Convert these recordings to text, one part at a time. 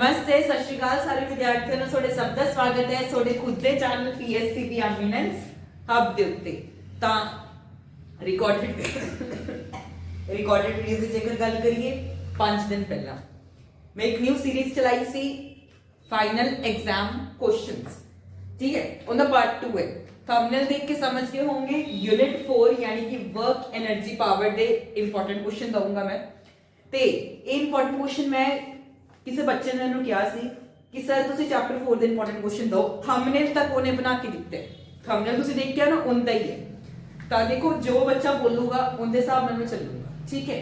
नमस्ते सत श्री अकाल सारे विद्यार्थियों ਨੂੰ ਤੁਹਾਡੇ ਸਭ ਦਾ ਸਵਾਗਤ ਹੈ ਤੁਹਾਡੇ ਖੁਦ ਦੇ ਚੈਨਲ ਪੀਐਸਸੀਪੀ ਐਮੀਨੈਂਸ ਹਬ ਦੇ ਉੱਤੇ ਤਾਂ ਰਿਕਾਰਡਡ ਵੀਡੀਓ ਦੀ ਜੇਕਰ ਗੱਲ ਕਰੀਏ 5 ਦਿਨ ਪਹਿਲਾਂ ਮੈਂ ਇੱਕ ਨਿਊ ਸੀਰੀਜ਼ ਚਲਾਈ ਸੀ ਫਾਈਨਲ एग्जाम क्वेश्चंस ठीक है ਉਹਦਾ ਪਾर्ट 2 है थंबनेल देख के समझ गए होंगे यूनिट 4 यानी कि वर्क एनर्जी पावर दे इंपॉर्टेंट क्वेश्चन दूंगा मैं ते ये इंपॉर्टेंट क्वेश्चन मैं किसी बच्चे ने कहा कि सर तुसी चैप्टर 4 ਦੇ ਇੰਪੋਰਟੈਂਟ ਕੁਐਸਚਨ ਦਿਓ ਥੰਬਨੇਲ ਤੱਕ ਉਹਨੇ ਬਣਾ ਕੇ ਦਿੱਤੇ ਥੰਬਨੇਲ ਤੁਸੀਂ ਦੇਖ ਕੇ ਨਾ ਉੰਦਾ ਹੀ ਹੈ ਤਾਂ ਦੇਖੋ ਜੋ ਬੱਚਾ ਬੋਲੂਗਾ ਉਹਦੇ ਹਿਸਾਬ ਨਾਲ ਮੈਂ ਚੱਲੂਗਾ ਠੀਕ ਹੈ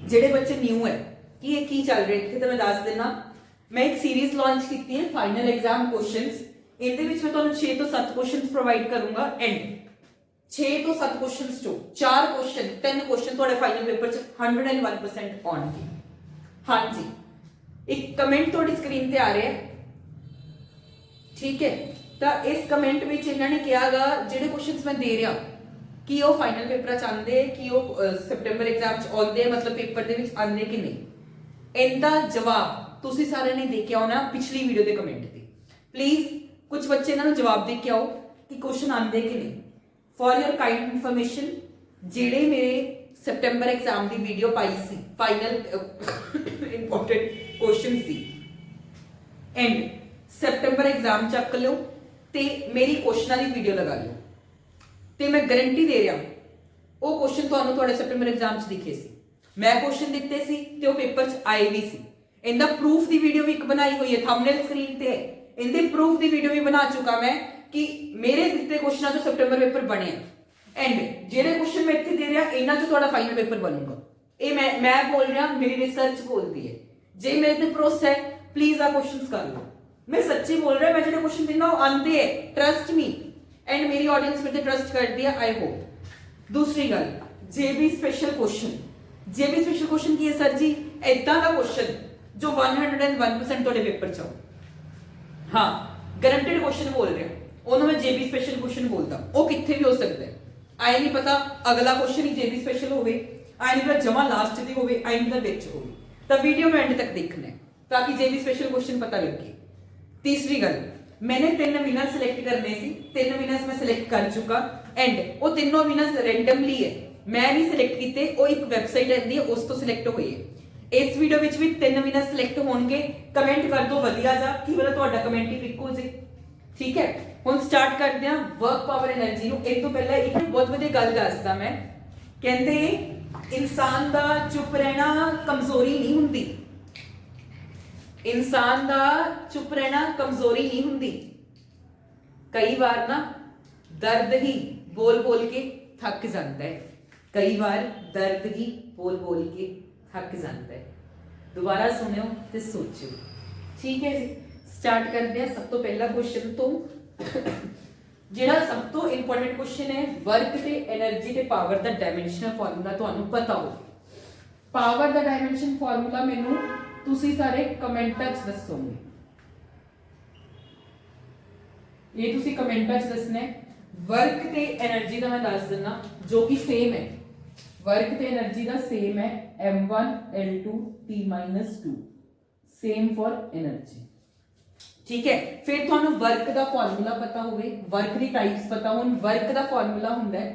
ਜਿਹੜੇ ਬੱਚੇ ਨਿਊ ਹੈ ਕਿ ਇਹ ਕੀ ਚੱਲ ਰਿਹਾ ਇੱਥੇ ਤਾਂ ਮੈਂ ਦੱਸ ਦੇਣਾ ਮੈਂ ਇੱਕ ਸੀਰੀਜ਼ ਲਾਂਚ ਕੀਤੀ ਹੈ ਫਾਈਨਲ ਐਗਜ਼ਾਮ ਕੁਐਸਚਨਸ ਇਹਦੇ ਵਿੱਚ ਮੈਂ ਤੁਹਾਨੂੰ 6 ਤੋਂ 7 ਕੁਐਸਚਨਸ ਪ੍ਰੋਵਾਈਡ ਕਰੂੰਗਾ ਐਂਡ 6 ਤੋਂ 7 ਕੁਐਸਚਨਸ ਚੋਂ 4 ਕੁਐਸਚਨ 3 ਕੁਐਸਚਨ ਤੁਹਾਡੇ ਫਾਈਨਲ ਪੇਪਰ 'ਚ 101% ਆਉਣਗੇ ਹਾਂਜੀ एक कमेंट थोड़ी स्क्रीन पे आ रहा है ठीक है तो इस कमेंट में इन्होंने कहा जेडे क्वेश्चंस मैं दे रहा कि वो फाइनल पेपर चाहते कि वो सितंबर एग्जाम च आते मतलब पेपर दे विच आते कि नहीं इनका जवाब तुसी सारे ने दे के आओ ना पिछली वीडियो के कमेंट पे प्लीज कुछ बच्चे इन्होंने जवाब दे के आओ कि क्वेश्चन आते कि नहीं फॉर योर काइंड इन्फॉर्मेशन जेडे मेरे सितंबर एग्जाम की वीडियो पाई सी फाइनल इंपॉर्टेंट क्वेश्चन सी एंड सितंबर एग्जाम चक लो ते मेरी क्वेश्चन की वीडियो लगा लो ते मैं गारंटी दे रहा वो क्वेश्चन तुहानू तुहाडे सितंबर एग्जाम च दिखे सी मैं क्वेश्चन दिते सी ते वो पेपर च आए भी सी इनदा प्रूफ की वीडियो भी एक बनाई हुई है थंबनेल स्क्रीन पे है इनदे प्रूफ की वीडियो भी बना चुका मैं कि मेरे दिते क्वेश्चन जो सितंबर पेपर बने एंड जेडे क्वेश्चन मैं इत्थे दे रहा इन्हां चों तुहाडा फाइनल पेपर बनूगा ये मैं बोल रहा मेरी रिसर्च बोलती है जे मेरे ते भरोसा है प्लीज आ क्वेश्चंस कर लो मैं सच्ची बोल रहा मैं जो क्वेश्चन देना आंदे है ट्रस्ट मी एंड मेरी ऑडियंस मेरे ते ट्रस्ट करती है आई होप दूसरी गल जेबी स्पेशल क्वेश्चन की है सर जी इदां दा क्वेश्चन जो 101% तोड़े पेपर च हाँ गारंटेड क्वेश्चन बोल रहे ओनू मैं जेबी स्पेशल क्वेश्चन बोलता वो कितने भी हो सकता है आई नहीं पता अगला क्वेश्चन ही जेबी स्पेशल होवे आई नहीं पता जमा लास्ट दी होवे आई नहीं पता विच होवे तो वीडियो में एंड तक देखना है ताकि जेबी स्पेशल क्वेश्चन पता लगे तीसरी गल मैंने 3 विनर सिलेक्ट करने सी 3 विनर्स मैं सिलेक्ट कर चुका एंड वो तीनों विनर्स रैंडमली है मैं नहीं सिलेक्ट किए वो एक वैबसाइट रहती है उस तो सिलेक्ट हुई है इस वीडियो में भी 3 विनर सिलेक्ट होंगे कमेंट कर दो वधिया जा कि मतलब तुहाडा कमेंट ही पिक हो जाए ठीक है हुण स्टार्ट करते हैं वर्क पावर एनर्जी नूं एक तो पहला एक बहुत वधिया गल दसदा मैं कहंदे इंसान दा चुप रहना कमजोरी नहीं हुंदी इंसान दा चुप रहना कमजोरी नहीं हुंदी कई बार ना दर्द ही बोल बोल के थक जाता है कई बार दर्द ही बोल बोल के थक जाता है दोबारा सुनियो ते सोचो ठीक है जी स्टार्ट करते हैं सब तो पहला क्वेश्चन तो ਜਿਹੜਾ ਸਭ ਤੋਂ ਇੰਪੋਰਟੈਂਟ ਕੁਐਸਚਨ ਹੈ ਵਰਕ ਤੇ એનર્ਜੀ ਤੇ ਪਾਵਰ ਦਾ ਡਾਇਮੈਂਸ਼ਨਲ ਫਾਰਮੂਲਾ ਤੁਹਾਨੂੰ ਪਤਾ ਹੋ ਪਾਵਰ ਦਾ ਡਾਇਮੈਂਸ਼ਨ ਫਾਰਮੂਲਾ ਮੈਨੂੰ ਤੁਸੀਂ ਸਾਰੇ ਕਮੈਂਟਾਂ 'ਚ ਦੱਸੋਗੇ ਇਹ ਤੁਸੀਂ ਕਮੈਂਟਾਂ 'ਚ ਦੱਸਣਾ ਹੈ ਵਰਕ ਤੇ એનર્ਜੀ ਦਾ ਮੈਂ ਦੱਸ ਦਿੰਨਾ ਜੋ ਕਿ ਸੇਮ ਹੈ ਵਰਕ ਤੇ એનર્ਜੀ ਦਾ ਸੇਮ ਹੈ m1 l2 t-2 same for energy ठीक है फिर तुहानू वर्क का फॉर्मूला पता होवे वर्क दी टाइप्स पता होन वर्क का फॉर्मूला हुंदा है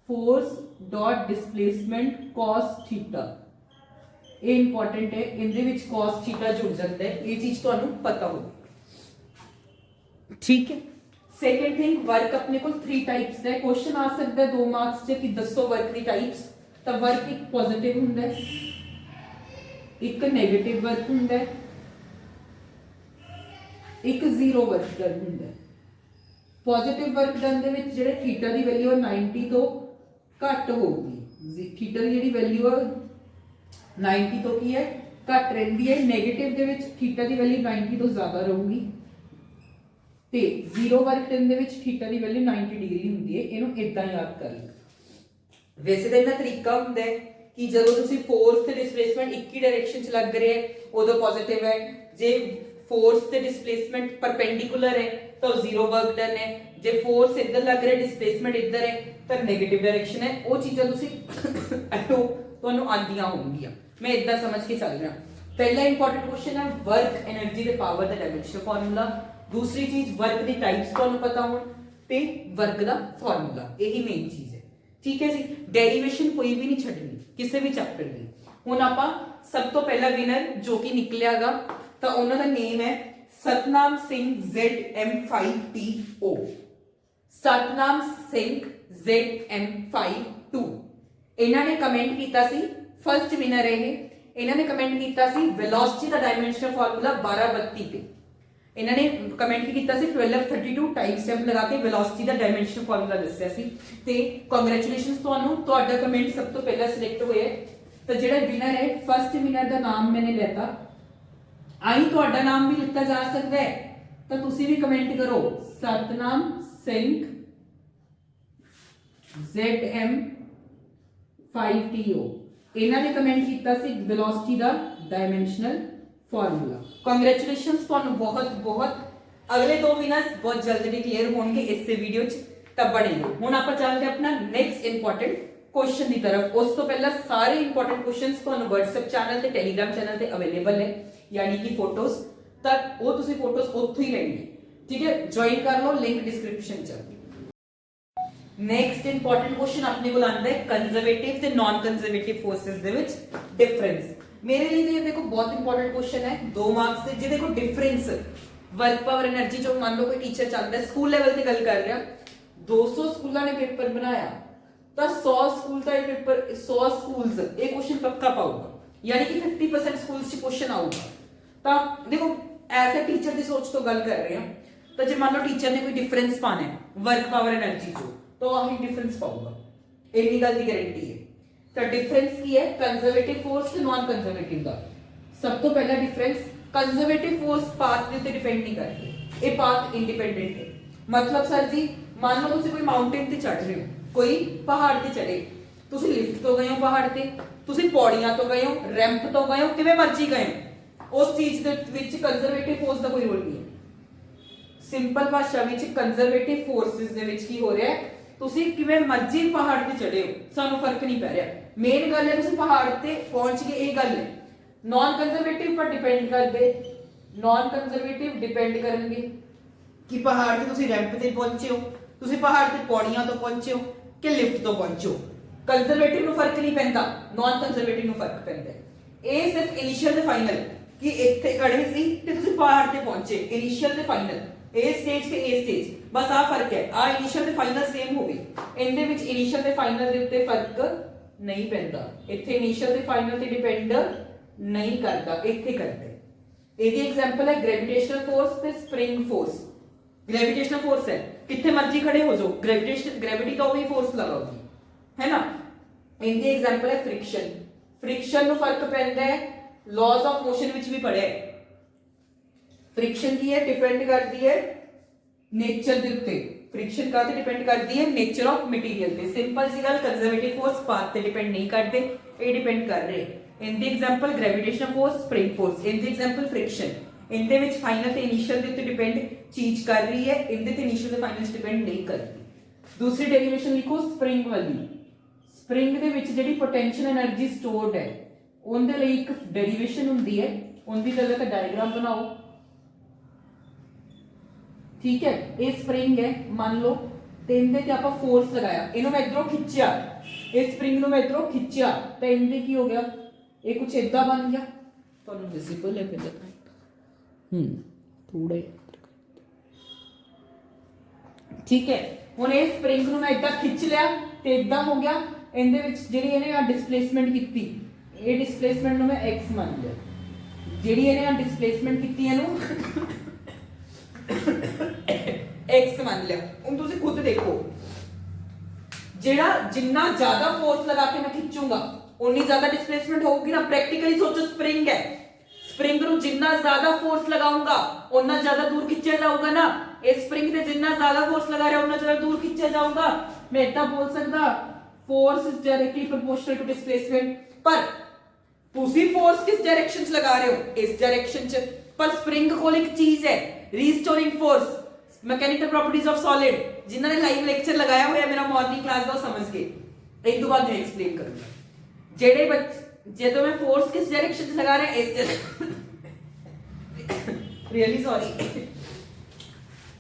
force dot displacement cos theta ये इंपॉर्टेंट है इनदे विच cos थीटा जुड़ जाता है ये चीज तुहानू पता हो ठीक है सेकंड थिंग वर्क अपने को 3 टाइप्स दा क्वेश्चन आ सकता है 2 मार्क्स च कि दसो वर्क दी टाइप्स तो वर्क एक पॉजिटिव हुंदा है एक नेगेटिव वर्क हुंदा है एक जीरो वर्क डन हुंदा है पॉजिटिव वर्क डन दे विच जेड़े थीटा दी वैल्यू 90 तो घट होगी थीटा दी जेड़ी वैल्यू 90 तो की है घट रहंदी है नेगेटिव दे विच थीटा दी वैल्यू 90 तो ज्यादा रहूगी ते zero work done they which theta the value 90 degree हुंदी है इहनू इदां याद कर लो वैसे तो इन्ना तरीका हुंदा है कि जदों तुसीं फोर्स ते डिस्प्लेसमेंट एक ही डायरेक्शन च लग रहे हैं उदों पॉजिटिव है जे फोर्स ते डिस्प्लेसमेंट परपेंडिकुलर है तो जीरो वर्क डन है जे फोर्स इधर लग रहा है डिस्प्लेसमेंट इधर है तो नेगेटिव डायरेक्शन है वो चीज़ां तुसीं आई होप तुहानू आंदियां होणगीआं मैं इदां समझ के चल रहा पहला इंपॉर्टेंट क्वेश्चन है वर्क एनर्जी दे पावर दा डायमेंशनल फार्मूला, दूसरी चीज वर्क दी टाइप्स तुहानू पता होण ते वर्क दा फार्मूला, यही मेन चीज है। ठीक है जी, डेरिवेशन कोई भी नहीं छड्डनी किसी भी चैप्टर दी। हुण आपां सब तो पहला विनर जो कि निकलियागा तो उन्हां दा नेम है सतनाम सिंह ZM5TO, सतनाम सिंह ZM52। इन्हां ने कमेंट कीता सी, फर्स्ट विनर है ये। इन्हां ने कमेंट कीता सी वेलोसिटी दा डायमेंशनल फार्मूला 1232 पे। इन्हां ने कमेंट कीता सी 1232 टाइम स्टैम्प लगा के वेलोसिटी दा डायमेंशनल फार्मूला दस्सिया सी। ते कांग्रेचुलेशंस तुहानू, तुहाडा कमेंट सब तो पहला सिलेक्ट होया। तो जेड़ा विनर है, फर्स्ट विनर दा नाम मैंने लेता, आई तुहाडा नाम भी लिखा जा सकता है, तो तुसी भी कमेंट करो सतनाम सिंह ZM5TO। इन्हां ने कमेंट कीता सी वेलोसिटी दा डायमेंशनल फार्मूला। कांग्रेचुलेशंस तुहानू बहुत बहुत। अगले दो विनर्स बहुत जल्दी डिक्लेयर होंगे इस वीडियो च, तब बने रहो। हुण आपां चलदे अपना नेक्स्ट इंपॉर्टेंट क्वेश्चन की तरफ। उस तो पहला सारे इंपॉर्टेंट क्वेश्चंस तुहानू WhatsApp चैनल ते टेलीग्राम चैनल ते अवेलेबल है, यानी कि फोटोज तक वो तुसी फोटोज उत्थों ही लेनी है। ठीक है, ज्वाइन कर लो, लिंक डिस्क्रिप्शन च। नेक्स्ट इंपॉर्टेंट क्वेश्चन अपने को आंदा है कंजर्वेटिव ते नॉन कंजर्वेटिव फोर्सेस दे विच डिफरेंस। मेरे लिए ये देखो बहुत इंपॉर्टेंट क्वेश्चन है, 2 मार्क्स से। जे देखो डिफरेंस वर्क पावर एनर्जी, जो मान लो कोई टीचर चलता है स्कूल लेवल ते गल कर रहा, 200 स्कूलों ने पेपर बनाया तो 100 स्कूल का ये पेपर, 100 स्कूल्स ये क्वेश्चन पक्का पाऊगा, यानी कि 50% स्कूल्स च क्वेश्चन आऊगा। तो देखो ऐसे टीचर की सोच तो गल कर रहे हैं, तो जो मान लो टीचर ने कोई डिफरेंस पाना है वर्क पावर एनर्जी चो, तो आही डिफरेंस पाऊगा, इन्नी गल की गारंटी है। तो डिफरेंस की है कंजर्वेटिव फोर्स ते नॉन कंजर्वेटिव दा। सब तो पहला डिफरेंस, कंजर्वेटिव फोर्स पाथ के ऊपर डिपेंड नहीं करती, ये पाथ इंडिपेंडेंट है। मतलब सर जी मान लो तुसी कोई माउंटेन ते चढ़ रहे हो, कोई पहाड़ ते चढ़े, तुसी लिफ्ट तो गए हो पहाड़ ते, तुसी पौड़ियां तो गए हो, रैंप तो गए हो, किवें मर्जी गए हो, उस चीज दे विच कंजर्वेटिव फोर्स दा कोई रोल नहीं है। सिंपल भाषा विच कंजर्वेटिव फोर्सेस दे विच की हो रहा है, तुसी किवें मर्जी पहाड़ ते चढ़े हो, सानू फर्क नहीं पै रहा। मेन गल है तुसी पहाड़ ते पहुंच गए, ये गल है। नॉन कंजर्वेटिव पर डिपेंड करदे, नॉन कंजर्वेटिव डिपेंड करनगे कि पहाड़ ते तुसी रैंप ते पहुंचे हो, तुसी पहाड़ ते पौड़ियां तो पहुंचे हो कि लिफ्ट तो पहुंचे हो। कंजर्वेटिव नु फर्क नहीं पैंदा, नॉन कंजर्वेटिव नु फर्क पैंदा है। ये सिर्फ इनिशियल ते फाइनल कि इत्थे खड़े सी ते तुसी पहाड़ ते पहुंचे, इनिशियल ते फाइनल, ए स्टेज ते ए स्टेज, बस आ फर्क है। आ इनिशियल ते फाइनल सेम होवे, इनदे विच इनिशियल ते फाइनल दे उत्ते फर्क नहीं पैंदा। इत्थे इनिशियल ते फाइनल ते डिपेंड नहीं करता, इत्थे करदा है। ਇਹਦੀ एग्जांपल है ग्रेविटेशनल फोर्स ते स्प्रिंग फोर्स। ग्रेविटेशनल फोर्स है, कितने मर्जी खड़े हो जाओ, ग्रेविटेशन ग्रेविटी तो वही फोर्स लगाओगी, है ना। इनकी एग्जांपल है फ्रिक्शन। फ्रिक्शन नु फर्क पैंदा है, लॉज ऑफ मोशन विच भी पढ़े। फ्रिक्शन की है डिपेंड करती है नेचर दे उत्ते, फ्रिक्शन का ते डिपेंड करती है नेचर ऑफ मटेरियल ते। सिंपल सी गल, कंजर्वेटिव फोर्स पाथ ते डिपेंड नहीं करते, ये डिपेंड कर रहे। इनदी example gravitational force, spring force, इनदी एग्जांपल फ्रिक्शन। इनदे विच फाइनल ते इनिशियल दे उत्ते डिपेंड चीज कर रही है, इनदे ते इनिशियल ते फाइनल डिपेंड नहीं करती। दूसरी डेरिवेशन लिखो स्प्रिंग वाली। स्प्रिंग दे विच जेडी पोटेंशियल एनर्जी स्टोर्ड है, उनदे लई एक डेरिवेशन हुंदी है, उनदी जगह ते डायग्राम बनाओ। ठीक है, ये स्प्रिंग है, मान लो ते इनदे ते आपां फोर्स लगाया, इनु मैं इधरों खिच्चिया, इस स्प्रिंग नु मैं इधरों खिच्चिया, तो इनदे की हो गया, ये कुछ इदा बन गया। तुहानू विजिबल है पहले थोड़ा। ठीक है, हुण इस स्प्रिंग नु मैं इदा खिच लिया ते इदा हो गया। इनदे विच जेडी इहने आ डिस्प्लेसमेंट कीती, ये डिस्प्लेसमेंट नु मैं x मान लिया, जेडी इहने आ डिस्प्लेसमेंट कीती इहनु x मान लिया। हुण तुसीं खुद देखो, जेड़ा जिन्ना ज्यादा फोर्स लगा के मैं खिंचूंगा उन्नी ज्यादा डिस्प्लेसमेंट होगी ना। प्रैक्टिकली सोचो, स्प्रिंग है, स्प्रिंग नु जिन्ना ज्यादा फोर्स लगाऊंगा उतना ज्यादा दूर खिंचा जाऊगा ना। इस स्प्रिंग पे जिन्ना ज्यादा फोर्स लगा रहा उतना ज्यादा दूर खिंचा जाऊगा। मैं इतना बोल सकदा force is directly proportional to displacement, पर तुसी फोर्स किस डायरेक्शन च लगा रहे हो, इस डायरेक्शन च। पर स्प्रिंग कोल एक चीज है, restoring force, mechanical properties of solid. जिन्होंने लाइव लेक्चर लगाया हुआ है मेरा मॉर्निंग क्लास का, समझ गए। एक दो बार मैं एक्सप्लेन करूंगा। जेडे जे तो मैं फोर्स किस डायरेक्शन से लगा रहे हैं, इस रियली सॉरी,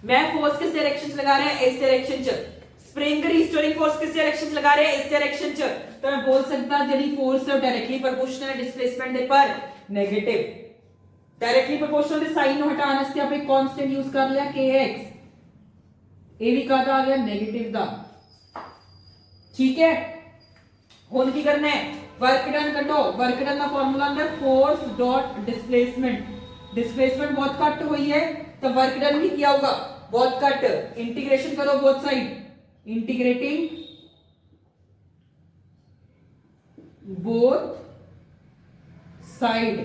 मैं फोर्स किस डायरेक्शन से लगा रहे हैं, इस डायरेक्शन च। स्प्रिंग रिस्टोरिंग फोर्स किस डायरेक्शन से लगा रहे हैं, इस डायरेक्शन च। तो मैं बोल सकता जेडी फोर्स है डायरेक्टली प्रोपोर्शनल है डिस्प्लेसमेंट दे पर नेगेटिव। डायरेक्टली प्रोपोर्शनल दे साइन नु हटाने वास्ते आपे कांस्टेंट यूज कर लिया kx, ए भी कादा आ गया नेगेटिव दा। ठीक है, हुन की करना है, वर्क डन कटो। वर्क डन का फार्मूला अंदर फोर्स डॉट डिस्प्लेसमेंट, डिस्प्लेसमेंट बहुत कट हुई है तो वर्क डन भी किया होगा बहुत कट। इंटीग्रेशन करो both side, integrating both side,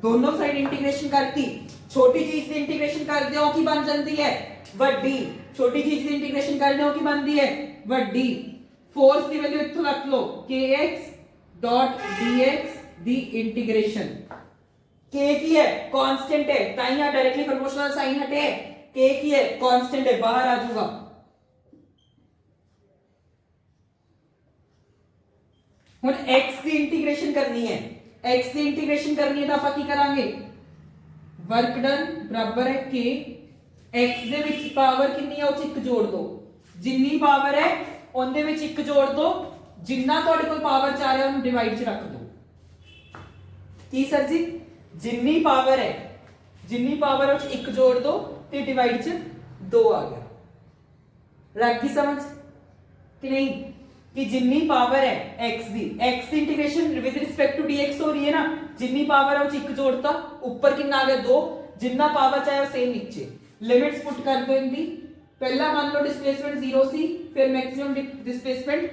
दोनों साइड इंटीग्रेशन करती। छोटी चीज से इंटीग्रेशन कर दो की बन जाती है वड्डी, छोटी चीज से इंटीग्रेशन कर दो की बनती है वड्डी। फोर्स की वैल्यू इत्थों रख लो kx डॉट dx दी इंटीग्रेशन। k की है कांस्टेंट है, ताई यहां डायरेक्टली प्रोपोर्शनल साइन हटे, k की है कांस्टेंट है, बाहर आ जाऊंगा। हुन x की इंटीग्रेशन करनी है, x की इंटीग्रेशन करनी है तो आप की करांगे, वर्क डन बराबर है k, x they which power कितनी है, उस 1 जोड़ दो, जिन्नी पावर है ਉਹਦੇ ਵਿੱਚ 1 जोड़ दो, जिन्ना ਤੁਹਾਡੇ ਕੋਲ ਪਾਵਰ ਚ ਆ ਰਿਹਾ ਉਹਨੂੰ ਡਿਵਾਈਡ ਚ ਰੱਖ ਦੋ। ਕੀ ਸਰ ਜੀ, ਜਿੰਨੀ ਪਾਵਰ ਹੈ, ਜਿੰਨੀ ਪਾਵਰ ਹੈ ਉਹ 1 जोड़ दो ਤੇ ਡਿਵਾਈਡ ਚ 2 ਆ ਗਿਆ। ਲੱਗ ਗਈ ਸਮਝ ਕਿ ਨਹੀਂ, कि जिन्नी पावर है x दी integration with respect to dx हो रही है ना, जिन्नी पावर है वो 1 जोड़ता, ऊपर कितना आ गया 2, जिन्ना पावर चाहे सेम नीचे। लिमिट्स पुट कर दो इनकी, पहला मान लो डिस्प्लेसमेंट 0 सी, फिर मैक्सिमम डिस्प्लेसमेंट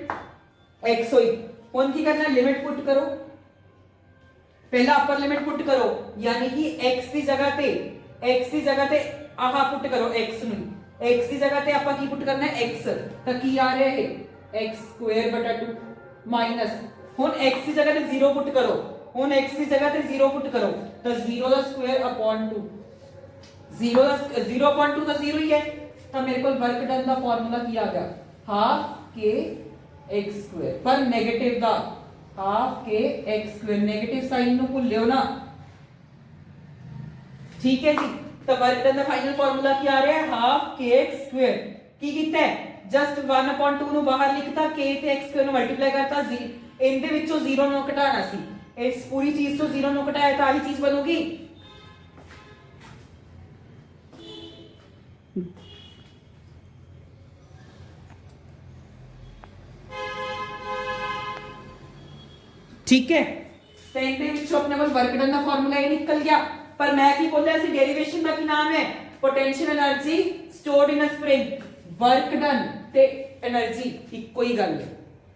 x हुई। हुन की करना है, लिमिट पुट करो, पहला अपर लिमिट पुट करो, यानी कि x की जगह पे आहा पुट करो x नु, x की जगह पे आपा की पुट करना है x, तो की आ रहा है x स्क्वायर बटा 2 माइनस, हुन x की जगह पे 0 पुट करो, हुन x की जगह पे 0 पुट करो तो 0 का स्क्वायर अपॉन 2, 0 अपॉन 2 तो 0 ही है, तो मेरे को वर्क डन का फार्मूला किया गया हाफ के एक्स स्क्वायर, पर नेगेटिव दा हाफ के एक्स स्क्वायर, नेगेटिव साइन नु भूलियो ना। ठीक है जी, तो वर्क डन का फाइनल फार्मूला क्या आ रहा है, हाफ के एक्स स्क्वायर। की कीता है, जस्ट 1/2 नु बाहर लिखता, k ते x स्क्वायर नु मल्टीप्लाई करता, इनदे विचों 0 नु घटाना सी, इस पूरी चीज तो 0 नु घटाया तो आही चीज बनूगी। ठीक है, तो इनके विचों अपने को वर्क डन का फार्मूला ये निकल गया, पर मैं की बोल रहा है डेरिवेशन का की नाम है potential energy stored in a spring. Work done ते एनर्जी इक्को ही गल है,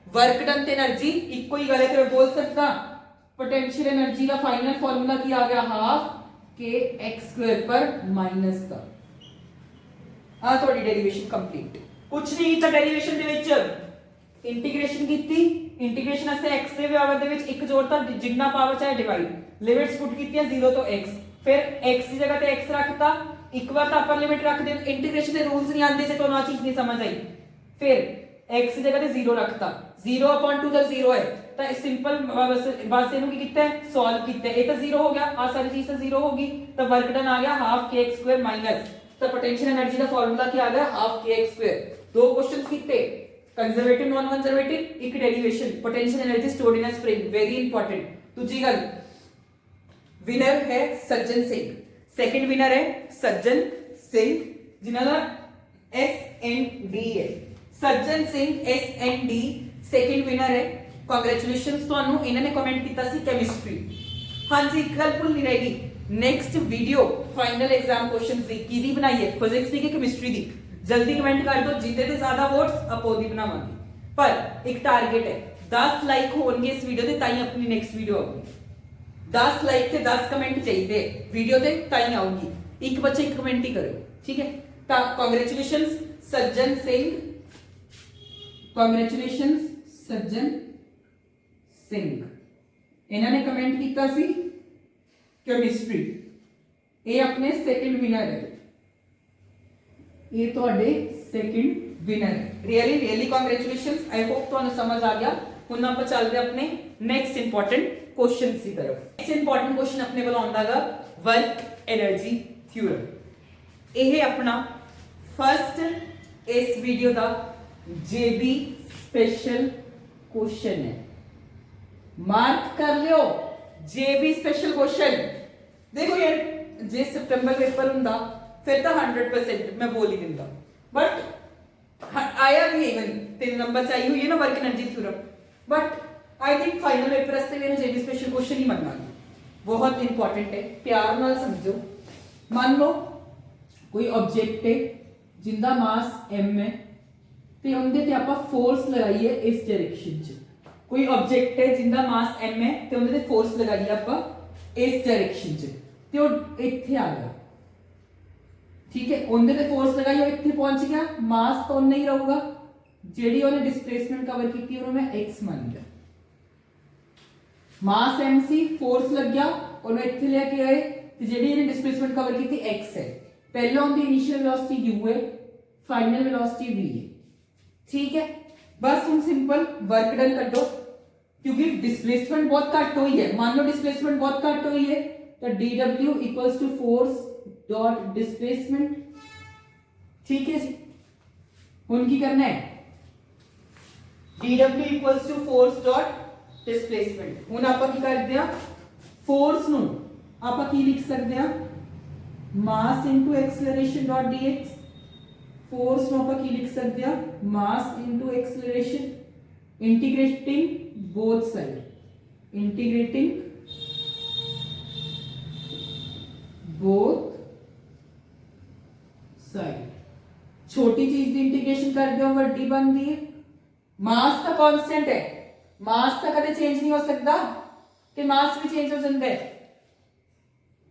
वर्क डन ते एनर्जी इक्को ही गल है, तो मैं बोल सकता पोटेंशियल एनर्जी का फाइनल फार्मूला की आ गया हाफ के एक्स स्क्वायर पर माइनस का। हां थोड़ी डेरिवेशन कंप्लीट, कुछ नहीं था डेरिवेशन दे विच, इंटीग्रेशन कीती, इंटीग्रेशन वास्ते x दे बराबर दे विच 1 जोड़ता, जितना पावर चाहे डिवाइड, लिमिट्स पुट कीतियां 0 तो x, फिर x की जगह पे x रखता, एक बार तो अपर लिमिट रख दे, इंटीग्रेशन दे रूल्स नहीं आंदे जे तो ना चीज नहीं समझ आई, फिर x की जगह पे 0 रखता, 0/2 तो 0 है, तो सिंपल बस इनु की कीता है सॉल्व कीता है, ये तो 0 हो गया, आ सारी चीज तो 0 होगी, तो वर्क डन आ गया हाफ के एक्स स्क्वायर माइनस, तो पोटेंशियल एनर्जी का फार्मूला क्या आ गया हाफ के एक्स स्क्वायर। दो क्वेश्चंस कीते, कंजर्वेटिव नॉन कंजर्वेटिव, एक derivation, potential energy stored in a spring, very important. दूसरी गल, विनर है सज्जन सिंह, सेकंड विनर है सज्जन सिंह, जिन्हों का SND है, Sajjan Singh SND second winner है, कांग्रेचुलेशंस ਤੁਹਾਨੂੰ ਇਹਨਾਂ ਨੇ ਕਮੈਂਟ ਕੀਤਾ ਸੀ ਕੈਮਿਸਟਰੀ। ਹਾਂਜੀ ਇੱਕ ਗੱਲ ਭੁੱਲ ਨਹੀਂ ਰਹੇਗੀ, next video final exam questions दी किदी बनाई है, फिजिक्स दी कि केमिस्ट्री दी, जल्दी कमेंट कर दो, जितने ते ज्यादा वोट्स आप ओदी बनावांगे, पर एक टारगेट है 10 लाइक होंगे इस वीडियो ते ताई अपनी नेक्स्ट वीडियो आऊगी, 10 लाइक ते 10 कमेंट चाहिए वीडियो ते ताई आऊगी, एक बच्चे एक कमेंट ही करो, ठीक है। तो कांग्रेचुलेशंस सज्जन सिंह, कांग्रेचुलेशंस सज्जन सिंह, इन्होंने कमेंट किया सी केमिस्ट्री, ये अपने सेकंड विनर है, ये तो सेकंड विनर है, really really congratulations. I hope तो समझ आ गया ਹੁਣ ਆਪਾਂ ਚੱਲਦੇ ਆਪਣੇ ਨੈਕਸਟ ਇੰਪੋਰਟੈਂਟ क्वेश्चंस की तरफ। नेक्स्ट इंपॉर्टेंट क्वेश्चन अपने वाला आंदागा वर्क एनर्जी थ्योरम। यह अपना फर्स्ट इस वीडियो का जेबी स्पेशल क्वेश्चन है, मार्क कर लियो जेबी स्पेशल क्वेश्चन। देखो यार जे सितंबर पेपर हुंदा फिर तो 100% मैं बोल ही दिंदा, बट आया भी इवन 3 नंबर चाहिए हुई है ना work energy theorem, but I think final paper वास्ते मेरे जेबी स्पेशल क्वेश्चन ही मनना बहुत इंपॉर्टेंट है, प्यार नाल समझो। मान लो कोई ऑब्जेक्ट है जिंदा मास m है ते उनदे ते आपां फोर्स लगाई है इस डायरेक्शन च। कोई ऑब्जेक्ट है जिंदा मास m है ते उनदे ते फोर्स लगाई है आपां इस डायरेक्शन च ते वो इत्थे आ गया, ठीक है। उनदे ते फोर्स लगाई और इत्थे पहुंच गया, मास तो उन्ना ही रहूगा, जेडी उन्हें डिस्प्लेसमेंट कवर की उन्होंने मैं x मान लिया। मास mc फोर्स लग गया और मैं इत्थे लेके आए ते जेडी इन्हें डिस्प्लेसमेंट कवर की x है। पहले उनकी इनिशियल वेलोसिटी u है, फाइनल वेलोसिटी v है, ठीक है। बस हम सिंपल वर्क डन कर दो, क्योंकि डिस्प्लेसमेंट बहुत घट हुई है। मान लो डिस्प्लेसमेंट बहुत घट हुई है तो dw equals to force dot displacement, ठीक है जी। हुन की करना है dw equals to force dot displacement. हुन आपां की करदे आ फोर्स नु आपां की लिख सकदे आ mass into acceleration dot dx। Force नु आपां की लिख सकदे आ mass into acceleration, integrating both side, integrating both side. छोटी चीज की इंटीग्रेशन कर दो वड्डी बनती है। मास का कांस्टेंट है, मास तो कदे चेंज नहीं हो सकता कि मास भी चेंज हो जाता है।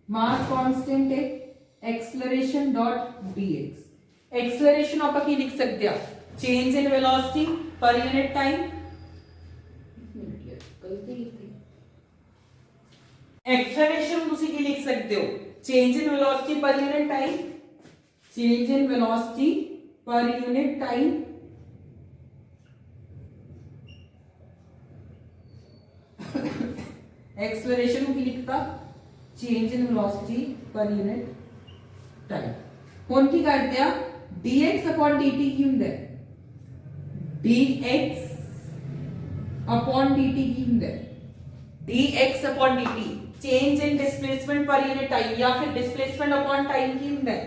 मास कांस्टेंट है एक्सेलरेशन डॉट dx। एक्सेलरेशन आप की लिख सकते हैं change in velocity per unit time. Acceleration तुसी की लिख सकते हो change in velocity per unit time, change in velocity per unit time. Acceleration की लिखता change in velocity per unit time. हुन की करते हैं dx अपॉन dt की हुंदा है, dx अपॉन dt की हुंदा है, dx upon dt change in displacement per unit time या फिर डिस्प्लेसमेंट अपॉन टाइम की हुंदा है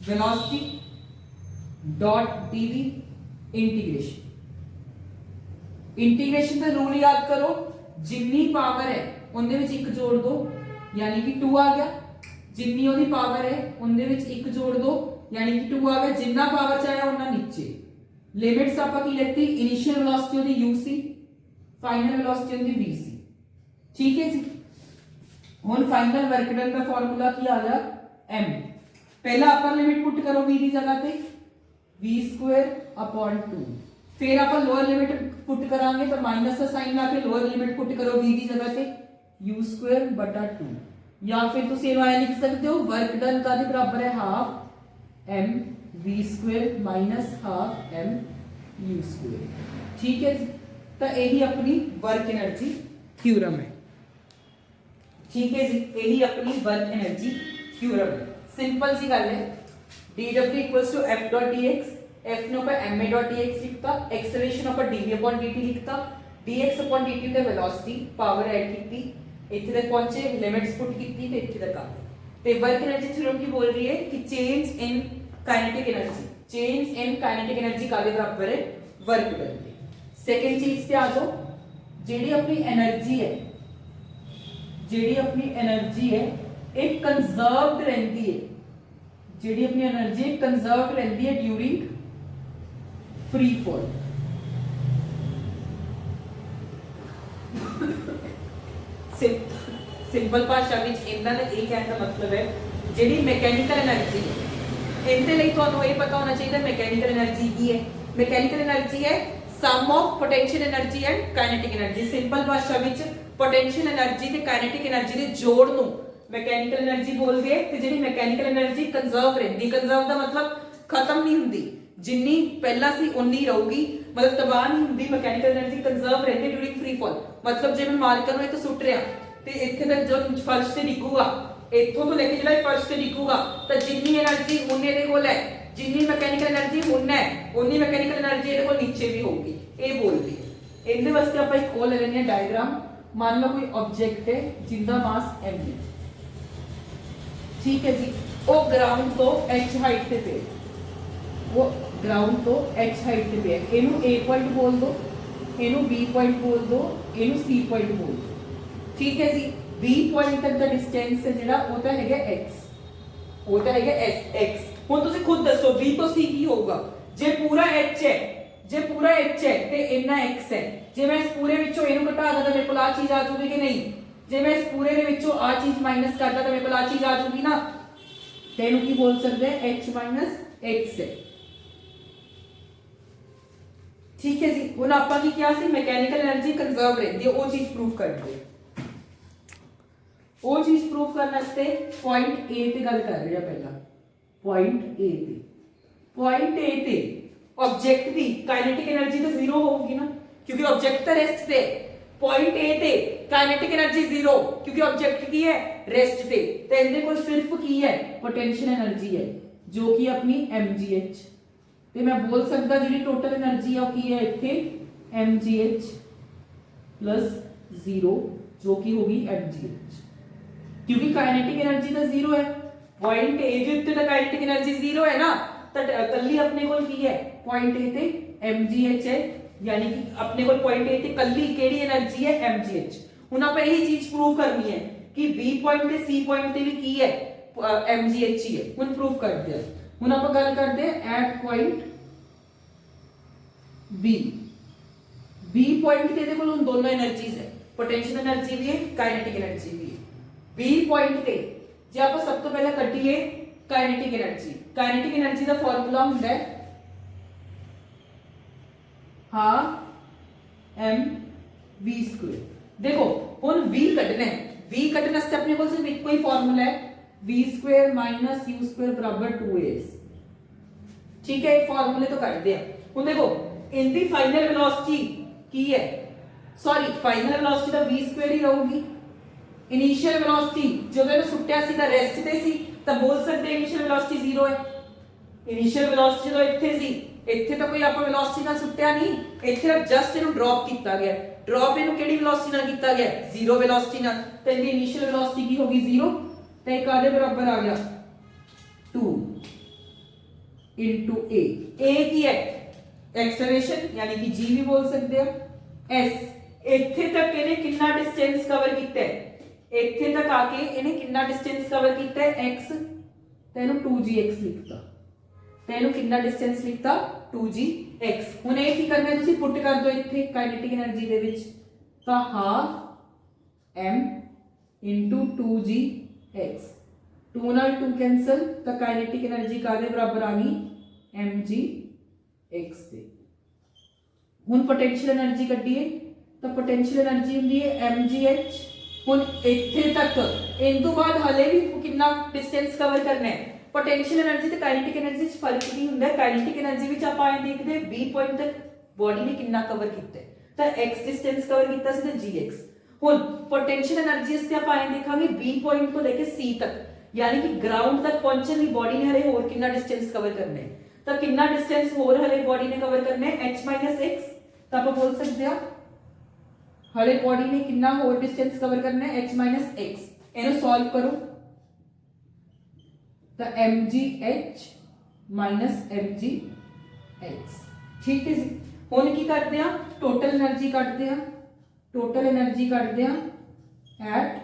velocity dot dv integration. Integration का रूल याद करो, जिन्नी पावर है उनदे विच एक जोड़ दो यानी कि 2 आ गया, जिन्नी ओदी पावर है उनदे विच एक जोड़ दो यानी कि 2 आ गया। जिन्ना पावर चाहे उन्ना नीचे। लिमिट्स आपा की लेती इनिशियल वेलोसिटी ओदी uc, फाइनल वेलोसिटी ओदी vc, ठीक है जी। हुन फाइनल वर्क डन का फार्मूला की आ गया m। पहला अपर लिमिट पुट करो v की जगह पे v² अपॉन 2, फिर आप लोअर लिमिट पुट करांगे तो माइनस का साइन लाके लोअर लिमिट पुट करो v की जगह पे u² बटा 2, या फिर तुम इन्हें लिख सकते हो वर्क डन का बराबर है half m v² minus half m u², ठीक है। तो यही अपनी वर्क एनर्जी थ्योरम है, ठीक है जी। यही अपनी वर्क एनर्जी थ्योरम है, सिंपल सी गल है। dw इक्वल्स टू f डॉट dx, f नो पर ma डॉट dx लिखता, एक्सेलरेशन पर dv अपॉन dt लिखता, dx अपॉन dt ते वेलोसिटी पावर ऐड कीती, इत्थे तक पहुंचे, लिमिट्स पुट कीती ते इत्थे तक आ गए। ते वर्क एनर्जी थ्योरम की बोल रही है कि change in kinetic energy, change in kinetic energy का बराबर है वर्क डन के। सेकंड चीज पे आ जाओ, जेडी अपनी एनर्जी है, जेडी अपनी एनर्जी है एक कंजर्व्ड रहती है, जेडी अपनी एनर्जी कंजर्व्ड रहती है ड्यूरिंग फ्री फॉल। सिंपल भाषा विच इन्हां दा ये कहने का मतलब है जेडी मैकेनिकल एनर्जी इनते लिए तुहानू ये पता होना चाहिए मैकेनिकल एनर्जी की है। मैकेनिकल एनर्जी है sum of potential energy and kinetic energy. Simple भाषा विच पोटेंशियल एनर्जी ते काइनेटिक एनर्जी दे जोड़ नू मैकेनिकल एनर्जी बोलदे ते जेडी मैकेनिकल एनर्जी कंजर्व रहंदी। कंजर्व दा मतलब खत्म नहीं हुंदी, जिन्नी पहला सी उन्नी रहूगी, मतलब तबाह नहीं हुंदी, मैकेनिकल एनर्जी कंजर्व रहती ड्यूरिंग फ्री फॉल। मतलब जे मैं मार्कर ਨੂੰ ਇੱਥੇ ਸੁੱਟ ਰਿਹਾ ਤੇ ਇੱਥੇ ਤੱਕ ਜਦੋਂ ਫਰਸ਼ ਤੇ ਡਿੱਗੂਗਾ, ਇੱਥੋਂ ਤੋਂ ਲੈ ਕੇ ਜਿਹੜਾ ਫਰਸ਼ ਤੇ ਡਿੱਗੂਗਾ ਤਾਂ ਜਿੰਨੀ એનર્ਜੀ ਉਹਨੇ ਦੇ ਕੋਲ ਹੈ, ਜਿੰਨੀ ਮੈਕੈਨੀਕਲ એનર્ਜੀ ਉਹਨੇ ਹੈ, ਉਨੀ ਮੈਕੈਨੀਕਲ એનર્ਜੀ ਇਹਦੇ ਕੋਲ ਨੀਚੇ ਵੀ ਹੋਊਗੀ। ਇਹ ਬੋਲਦੀ ਹੈ। ਇਹਦੇ ਵਾਸਤੇ ਆਪਾਂ ਇੱਕ ਹੋਰ ਲੈ ਲੈਂਦੇ ਹਾਂ ਡਾਇਗਰਾਮ। मान लो कोई ऑब्जेक्ट है जिंदा मास m है, ठीक है जी, वो ग्राउंड तो h हाइट पे है, वो ग्राउंड तो h हाइट पे है। ਇਹਨੂੰ a पॉइंट बोल दो, ਇਹਨੂੰ b पॉइंट बोल दो, ਇਹਨੂੰ c पॉइंट बोल दो, ठीक है जी। b पॉइंट तक ਦਾ ਡਿਸਟੈਂਸ ਹੈ ਜਿਹੜਾ ਉਹ ਤਾਂ ਹੈਗਾ x, ਉਹ ਤਾਂ ਹੈਗਾ x। ਹੁਣ ਤੁਸੀਂ ਖੁਦ ਦੱਸੋ b ਤੋਂ c ਕੀ ਹੋਊਗਾ? ਜੇ ਪੂਰਾ h ਹੈ, ਜੇ ਪੂਰਾ h ਹੈ ਤੇ ਇੰਨਾ x ਹੈ, ਜੇ ਮੈਂ ਇਸ ਪੂਰੇ ਵਿੱਚੋਂ ਇਹਨੂੰ ਘਟਾ ਦਾਂ ਤਾਂ ਮੇਰੇ ਕੋਲ ਆ ਚੀਜ਼ ਆ ਜੂਗੀ ਕਿ ਨਹੀਂ? ਜੇ ਮੈਂ ਇਸ ਪੂਰੇ ਦੇ ਵਿੱਚੋਂ ਆ ਚੀਜ਼ ਮਾਈਨਸ ਕਰਦਾ ਤਾਂ ਮੇਰੇ ਕੋਲ ਆ ਚੀਜ਼ ਆ ਜੂਗੀ ਨਾ। ਤੇ ਇਹਨੂੰ ਕੀ ਬੋਲ ਸਕਦੇ ਹਾਂ? h x ਹੈ, ਠੀਕ ਹੈ ਜੀ। ਹੁਣ ਆਪਾਂ ਕੀ ਕਿਹਾ ਸੀ? ਮੈਕੈਨੀਕਲ એનર્ਜੀ ਕੰਜ਼ਰਵ ਰਹਿੰਦੀ ਹੈ, ਉਹ ਚੀਜ਼ ਪ੍ਰੂਫ ਕਰਦੇ ਹਾਂ। ਉਹ ਚੀਜ਼ ਪ੍ਰੂਫ ਕਰਨ ਵਾਸਤੇ ਪੁਆਇੰਟ A ਤੇ ਗੱਲ ਕਰ ਰਹੇ ਆ ਪਹਿਲਾਂ। ਪੁਆਇੰਟ A ਤੇ, ਪੁਆਇੰਟ A ਤੇ ऑब्जेक्ट की काइनेटिक एनर्जी तो जीरो होगी ना, क्योंकि ऑब्जेक्ट तो रेस्ट पे। पॉइंट ए ते काइनेटिक एनर्जी जीरो, क्योंकि ऑब्जेक्ट की है रेस्ट पे। तो इनके कोल सिर्फ की है पोटेंशियल एनर्जी है, जो कि अपनी mgh। ते मैं बोल सकता जी टोटल एनर्जी है की है इत्थे mgh प्लस जीरो, जो कि होगी mgh, क्योंकि काइनेटिक एनर्जी तो जीरो है। पॉइंट ए के उत्ते तो काइनेटिक एनर्जी जीरो है ना, तो कल्ली अपने कोल की है पॉइंट ए ते mgh है, यानी कि अपने कोल पॉइंट ए ते कल्ली केड़ी एनर्जी है? mgh। हुन आप यही चीज प्रूव करनी है कि b पॉइंट ते c पॉइंट ते भी की है mgh ही है। हुन प्रूव करते हैं। हुन आप गल करते हैं एट पॉइंट b पॉइंट ते देखो उन दोनों एनर्जीज है, पोटेंशियल एनर्जी भी है, काइनेटिक एनर्जी भी है। b पॉइंट ते जे आप सब तो पहले कटिए काइनेटिक एनर्जी, काइनेटिक एनर्जी का फॉर्मूला होता है हाफ m v स्क्वायर। देखो हुन v कटना है, v कटने से अपने को सिर्फ एक कोई फॉर्मूला है v square minus u square बराबर 2as, ठीक है। ये फॉर्मूले तो कर दिया। हुन देखो इनकी फाइनल वेलोसिटी की है, सॉरी फाइनल वेलोसिटी तो v स्क्वायर ही रहूगी। इनिशियल वेलोसिटी जो मैंने सुट्टिया सी दा रेस्ट ते सी, तब बोल सकते इनिशियल वेलोसिटी जीरो है। इनिशियल वेलोसिटी तो इत्थे सी, ਇੱਥੇ ਤਾਂ ਕੋਈ ਆਪਾਂ ਵੈਲੋਸਿਟੀ ਨਾਲ ਸੁੱਟਿਆ ਨਹੀਂ, ਇੱਥੇ ਤਾਂ ਜਸਟ ਇਹਨੂੰ ਡ੍ਰੌਪ ਕੀਤਾ ਗਿਆ। ਡ੍ਰੌਪ ਇਹਨੂੰ ਕਿਹੜੀ ਵੈਲੋਸਿਟੀ ਨਾਲ ਕੀਤਾ ਗਿਆ? ਜ਼ੀਰੋ ਵੈਲੋਸਿਟੀ ਨਾਲ। ਤੇ ਇਹਦੀ ਇਨੀਸ਼ੀਅਲ ਵੈਲੋਸਿਟੀ ਕੀ ਹੋਗੀ? ਜ਼ੀਰੋ। ਤੇ ਇਹ ਕਾਦੇ ਬਰਾਬਰ ਆ ਗਿਆ? 2 into a। a ਕੀ ਹੈ? ਐਕਸਲਰੇਸ਼ਨ, ਯਾਨੀ ਕਿ g ਵੀ ਬੋਲ ਸਕਦੇ ਆ। s ਇੱਥੇ ਤੱਕ ਇਹਨੇ ਕਿੰਨਾ ਡਿਸਟੈਂਸ ਕਵਰ ਕੀਤਾ ਹੈ? ਇੱਥੇ ਤੱਕ ਆ ਕੇ ਇਹਨੇ ਕਿੰਨਾ ਡਿਸਟੈਂਸ ਕਵਰ ਕੀਤਾ ਹੈ? x। ਤੇ ਇਹਨੂੰ 2gx ਲਿਖਤਾ, ਤੇ ਇਹਨੂੰ ਕਿੰਨਾ ਡਿਸਟੈਂਸ ਲਿਖਤਾ? 2gx। ਹੁਣ ਇਹ ਕੀ ਕਰਨਾ ਹੈ? ਤੁਸੀਂ ਪੁੱਟ ਕਰ ਦਿਓ ਇੱਥੇ ਕਾਈਨੇਟਿਕ એનર્ਜੀ ਦੇ ਵਿੱਚ, ਤਾਂ ਹਾਫ m into 2gx। 2 ਨਾਲ 2 ਕੈਂਸਲ, ਤਾਂ ਕਾਈਨੇਟਿਕ એનર્ਜੀ ਕਾਦੇ ਬਰਾਬਰ ਆ ਗਈ? mgx ਦੇ। ਹੁਣ ਪੋਟੈਂਸ਼ੀਅਲ એનર્ਜੀ ਕੱਢੀਏ ਤਾਂ ਪੋਟੈਂਸ਼ੀਅਲ એનર્ਜੀ ਹੁੰਦੀ ਹੈ mgh। ਹੁਣ ਇੱਥੇ ਤੱਕ ਇਸ ਤੋਂ ਬਾਅਦ ਹਲੇ ਵੀ ਕਿੰਨਾ ਡਿਸਟੈਂਸ ਕਵਰ ਕਰਨਾ ਹੈ? पोटेंशियल एनर्जी ਤੇ काइनेटिक एनर्जी ਚ ਫਰਕ ਕੀ ਹੁੰਦਾ ਹੈ? काइनेटिक एनर्जी ਵਿੱਚ ਆਪਾਂ ਇਹ ਦੇਖਦੇ ਹਾਂ b ਪੁਆਇੰਟ ਤੱਕ ਬੋਡੀ ਨੇ ਕਿੰਨਾ ਕਵਰ ਕੀਤਾ ਹੈ, ਤਾਂ x ਡਿਸਟੈਂਸ ਕਵਰ ਕੀਤਾ ਸੀ ਤੇ gx। ਹੁਣ पोटेंशियल एनर्जी ਇਸ ਤੇ ਆਪਾਂ ਇਹ ਦੇਖਾਂਗੇ b ਪੁਆਇੰਟ ਤੋਂ ਲੈ ਕੇ c ਤੱਕ, ਯਾਨੀ ਕਿ ਗਰਾਊਂਡ ਤੱਕ ਪਹੁੰਚਣ ਲਈ ਬੋਡੀ ਨੇ ਹਲੇ ਹੋਰ ਕਿੰਨਾ ਡਿਸਟੈਂਸ ਕਵਰ ਕਰਨਾ ਹੈ। ਤਾਂ ਕਿੰਨਾ ਡਿਸਟੈਂਸ ਹੋਰ ਹਲੇ ਬੋਡੀ ਨੇ ਕਵਰ ਕਰਨਾ ਹੈ? h x। ਤਾਂ ਆਪਾਂ ਬੋਲ ਸਕਦੇ ਹਾਂ ਹਲੇ ਬੋਡੀ ਨੇ ਕਿੰਨਾ ਹੋਰ ਡਿਸਟੈਂਸ ਕਵਰ ਕਰਨਾ ਹੈ? h x। ਇਹਨੂੰ ਸੋਲਵ ਕਰੋ तो mgh माइनस mgx, ठीक है जी। हुण की करते हैं? टोटल एनर्जी कटते हैं, टोटल एनर्जी कटते हैं at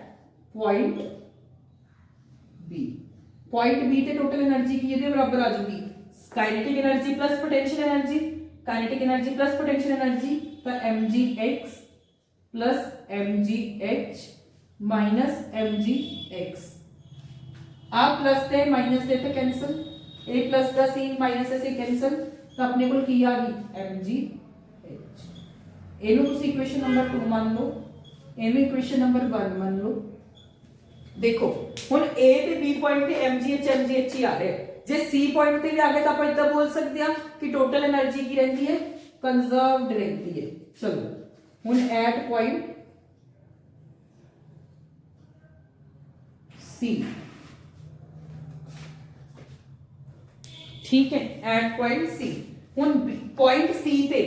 point B. Point B ते टोटल एनर्जी की ये बराबर आ जाएगी kinetic energy plus potential energy, kinetic energy plus potential energy, तो mgx plus mgh minus mgx। आप प्लस से माइनस से तो कैंसिल, a प्लस का c माइनस से कैंसिल, तो अपने को की आ गई mgh। ਇਹਨੂੰ ਤੁਸੀਂ ਇਕੁਏਸ਼ਨ ਨੰਬਰ 2 ਮੰਨ ਲਓ, ਇਹਨੂੰ ਇਕੁਏਸ਼ਨ ਨੰਬਰ 1 ਮੰਨ ਲਓ, देखो हुन ए ते बी पॉइंट ते एमजीएच ही आ रहे जे सी पॉइंट ते भी आ गए तो आप इतना बोल सकते हैं कि टोटल एनर्जी की रहती है कंजर्व्ड रहती है। चलो हुन एट पॉइंट सी, ठीक है एट पॉइंट सी। हुन पॉइंट सी ते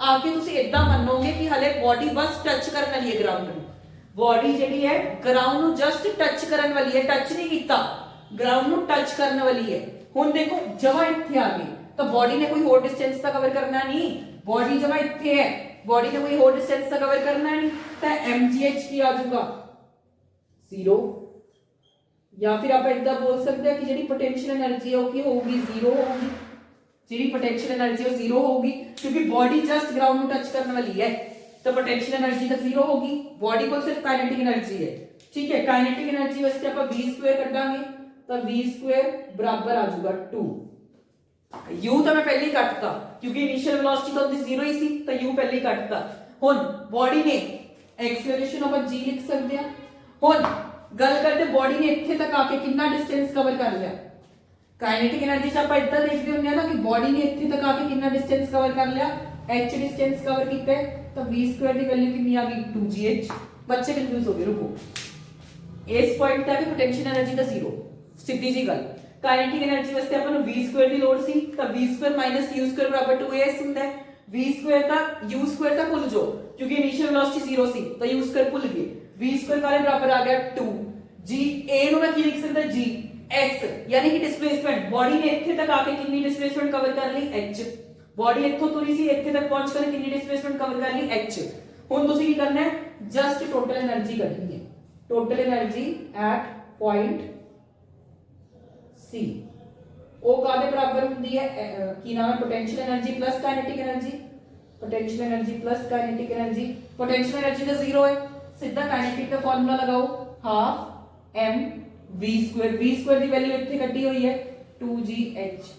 आके तुसी इतना मनोगे कि हले बॉडी बस टच करने वाली है ग्राउंड में, बॉडी जिहड़ी है ग्राउंड नु जस्ट टच करने वाली है, टच नहीं कीता ग्राउंड नु टच करने वाली है। हुन देखो जब इत्थे आ गई तो बॉडी ने कोई होर डिस्टेंस तो कवर करना नहीं, बॉडी जब इत्थे है बॉडी ने कोई होर डिस्टेंस तो कवर करना नहीं, तो एमजीएच की आ जाऊगा 0, या फिर आप इतना बोल सकते हैं कि जी पोटेंशियल एनर्जी है वो होगी 0 होगी, जी पोटेंशियल एनर्जी है 0 होगी क्योंकि बॉडी जस्ट ग्राउंड में टच करने वाली है, तो पोटेंशियल एनर्जी तो 0 होगी, बॉडी को सिर्फ काइनेटिक एनर्जी है। ठीक है काइनेटिक एनर्जी वास्ते आप v² कटांगे तो v² बराबर आ जाऊगा 2। u तो मैं पहले ही काटता क्योंकि इनिशियल वेलोसिटी तो 0 ही सी, तो u पहले ही काटता। हुन बॉडी ने एक्सेलरेशन अपन g लिख सकते हैं। हुन गल करते बॉडी ने इत्थे तक आके कितना डिस्टेंस कवर कर लिया, काइनेटिक एनर्जी से आप इतना देखते होंगे ना कि बॉडी ने इत्थे तक आके कितना डिस्टेंस कवर कर लिया, h डिस्टेंस कवर किया है, तो v² की वैल्यू कितनी आ गई 2gh। बच्चे कंफ्यूज हो गए, रुको इस पॉइंट तक पोटेंशियल एनर्जी तो 0 सीधी जी गल, काइनेटिक एनर्जी वास्ते अपन v² की लोड सी तो v² - u² बराबर 2as हुंदा है, v² का u² का भूल जाओ क्योंकि इनिशियल वेलोसिटी 0 सी तो u² भूल गए, v² का बराबर आ गया 2 g a नु मैं की लिख सकदा g s यानी कि डिस्प्लेसमेंट, बॉडी ने इत्थे तक आके कितनी डिस्प्लेसमेंट कवर कर ली h, बॉडी इत्थों तुरी सी इत्थे तक पहुंच कर कितनी डिस्प्लेसमेंट कवर कर ली h। हुन तुसी की करना है जस्ट टोटल एनर्जी कढनी है, total energy at point C ओ कादे बराबर हुंदी है की नाम है potential energy plus kinetic energy, potential energy plus kinetic energy, potential energy तो 0 है, सीधा काइनेटिक का फार्मूला लगाओ हाफ m v² की वैल्यू इत्थे कटी हुई है 2gh,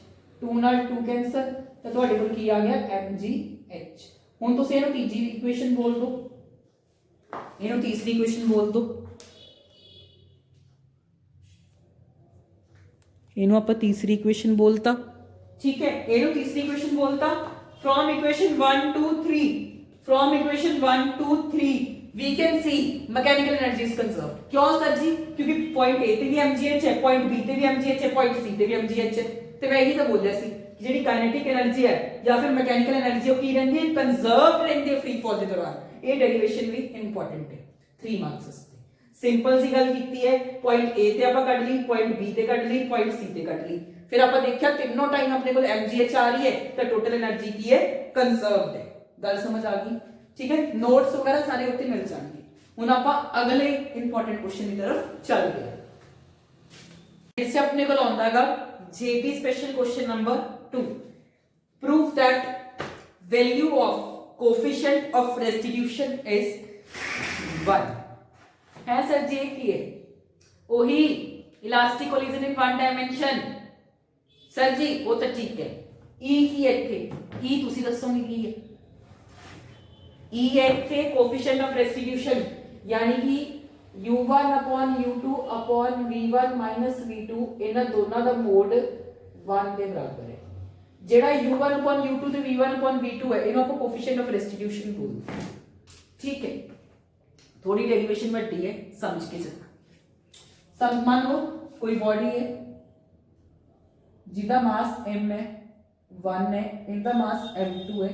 2 नाल 2 कैंसल तो ਤੁਹਾਡੇ ਕੋਲ ਕੀ ਆ ਗਿਆ mgh। ਹੁਣ ਤੁਸੀਂ ਇਹਨੂੰ ਤੀਜੀ ਇਕੁਏਸ਼ਨ ਬੋਲ ਦਿਓ, ਇਹਨੂੰ ਤੀਸਰੀ ਇਕੁਏਸ਼ਨ ਬੋਲ ਦਿਓ, ਇਹਨੂੰ ਆਪਾਂ ਤੀਸਰੀ ਇਕੁਏਸ਼ਨ ਬੋਲਤਾ। ਠੀਕ ਹੈ ਇਹਨੂੰ ਤੀਸਰੀ equation ਬੋਲਤਾ। from equation 1 2 3 from equation 1 2 3 we can see mechanical energy is conserved। क्यों सर जी? क्योंकि पॉइंट ए ते भी mgh है, पॉइंट बी ते भी mgh है, पॉइंट सी ते भी mgh है, ਤੇ ਮੈਂ ਇਹੀ ਤਾਂ ਬੋਲਿਆ ਸੀ ਜਿਹੜੀ ਕਾइनेटिक एनर्जी है या फिर मैकेनिकल एनर्जी वो की रहती है कंजर्व रहती है फ्री फॉल के दौरान। ये डेरिवेशन भी इंपॉर्टेंट है 3 मार्क्स वास्ते। सिंपल सी गल कीती है, पॉइंट ए ते आपा कढ ली, पॉइंट बी ते कढ ली, पॉइंट सी ते कढ ली, फिर आपा देखिया तीनों टाइम अपने को mgh आ रही है तो टोटल एनर्जी की है कंजर्व्ड है। गल समझ आ गई? ठीक है नोट्स वगैरह सारे उत्ते मिल जाएंगे। हुन आपा अगले इंपॉर्टेंट क्वेश्चन की तरफ चल गए। इससे अपने को आउंदागा जेबी special question number 2। Prove that value of coefficient of restitution is 1 है सर जी। की है वही elastic collision in one dimension sir ji वो तो ठीक है। ई की है इत्थे ई तुसी दसोगे की है? ई है इत्थे कोएफिशिएंट ऑफ रेस्टिट्यूशन यानी कि u1 upon u2 upon v1 minus v2 ਇਹਨਾਂ ਦੋਨਾਂ ਦਾ ਮੋਡ 1 ਦੇ ਬਰਾਬਰ ਹੈ। ਜਿਹੜਾ u1 upon u2 ਤੇ v1 upon v2 ਹੈ ਇਹਨੂੰ ਆਪਾਂ ਕੋਐਫੀਸ਼ੀਐਂਟ ਆਫ ਰੈਸਟੀਟਿਊਸ਼ਨ ਬੋਲਦੇ ਹਾਂ। ठीक है थोड़ी डेरिवेशन ਵੱਡੀ है समझ के चलना। सब मान लो कोई बॉडी है जिसका मास m है 1 है, इनका मास m2 है,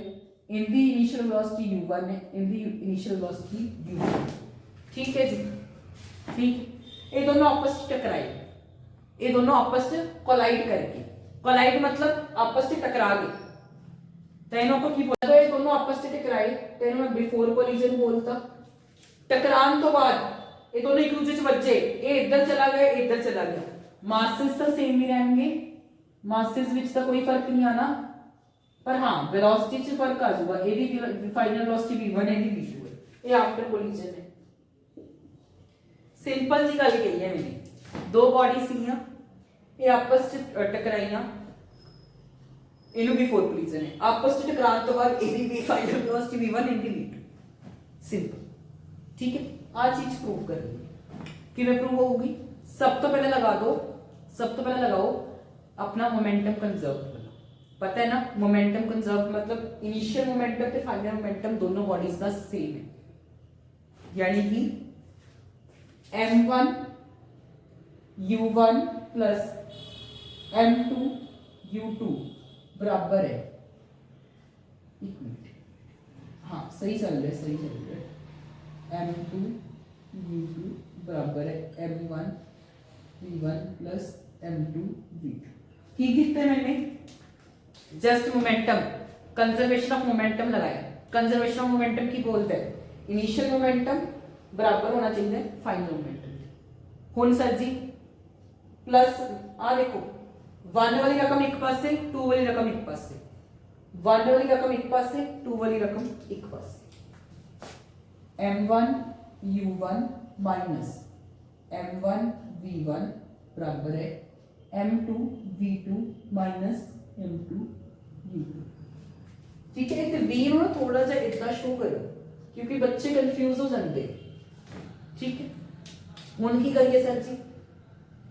इनकी इनिशियल वेलोसिटी u1 है, इनकी इनिशियल वेलोसिटी u2 है। ठीक है जी ठीक। ये दोनों आपस में टकराए, ये दोनों आपस में कोलाइड करके, कोलाइड मतलब आपस में टकरा गए तो इन्हों को की बोलता है? दोनों आपस में टकराए तो इन्हों में बिफोर कोलिजन बोलता। टकराने तो बाद ये दोनों एक दूसरे से बचे, ये इधर चला गया इधर चला गया, मासेस तो सेम ही रहेंगे, मासेस विच तो कोई फर्क नहीं आना, पर हाँ वेलोसिटी से फर्क आ जाएगा। एदी फाइनल वेलोसिटी v1 है, एदी v2 है, ये आफ्टर कोलिजन है। सिंपल जी गल कही है मैंने, दो बॉडी सीगियां ये आपस में टकराइयां, इन्हों बिफोर कोलिजन है, आपस में टकराने तो बाद एदी भी फाइनल वेलोसिटी v1 एदी v2 सिंपल। ठीक है आ चीज प्रूव करनी है किवें प्रूव होगी? सब तो पहले लगा दो, सब तो पहले लगाओ अपना मोमेंटम कंजर्व वाला। पता है ना, मोमेंटम कंजर्व मतलब इनिशियल मोमेंटम ते फाइनल मोमेंटम दोनों बॉडीज का सेम है, यानी कि m1 u1 plus m2 u2 बराबर है, एक मिनट, हाँ सही चल रहा है, सही चल रहा है, m2 u2 बराबर है m1 v1 plus m2 v2। की कितने मैंने just momentum, conservation of momentum लगाया। कंजर्वेशन ऑफ मोमेंटम की बोलते हैं इनिशियल मोमेंटम बराबर होना चाहिए फाइनल मोमेंटम। हुन सर जी प्लस आ देखो 1 वाली रकम एक पास से, 2 वाली रकम एक पास से, 1 वाली रकम एक पास से, 2 वाली रकम एक पास से। m1 u1 minus m1 v1 बराबर है m2 v2 minus m2 v2। ठीक है, इतने v ना थोड़ा सा इतना शो करो क्योंकि बच्चे कंफ्यूज हो जाते। ठीक है, हुन की करिए सर जी,